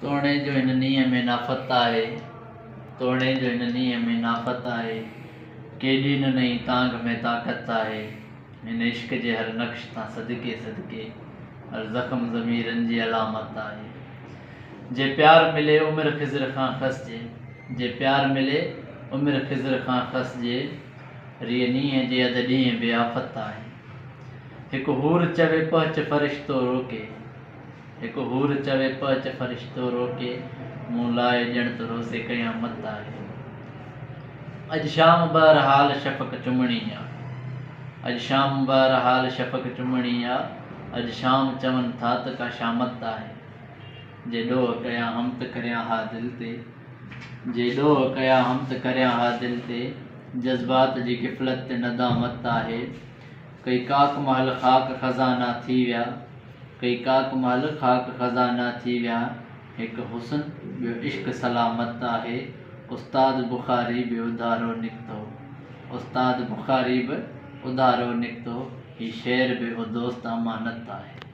तोड़े जो इन नीह में नाफ़त आहे, तोड़े जो इन नीह में नाफ़त आहे, केॾी न नई तांग में ताक़त आहे। हिन इश्क जे हर नक्श तां सदके सदके हर ज़ख़्म ज़मीरनि जी अलामत आहे। जे प्यार मिले उमिरि ख़िज़र खां खसिजे, जे प्यार मिले उमिरि ख़िज़र खां खसिजे, रीअ नीह जे अधु ॾींहं बे आफ़त आहे। हिकु हूर चवे पहुच फ़रिश्तो रोके, हिकु हूर चवे पहुच फ़रिश्तो रोके, मूं लाइ ॼण त रोज़े क़यामत आहे। अॼु शाम बहरहाल शफ़क़ चुमणी आहे, अॼु शाम बहरहाल शफ़क़ चुमणी आहे। अॼु शाम चवनि था त का शामत आहे। जे ॾोह कया हम त करियां हा दिलि ते, जे ॾोह कया हम त करियां हा दिलि ते, जज़्बात जी ग़िफ़लत ते नदामत आहे। कई काक महल ख़ाक ख़ज़ाना थी विया, कई काक महल ख़ाक ख़ज़ाना थी विया। हिकु हुस्न ॿियो इश्क सलामत आहे। उस्ताद बुख़ारी बि उधारो निकितो, उस्ताद बुख़ारी बि उधारो निकितो। ही शेर बि ओ दोस्त अमानत आहे।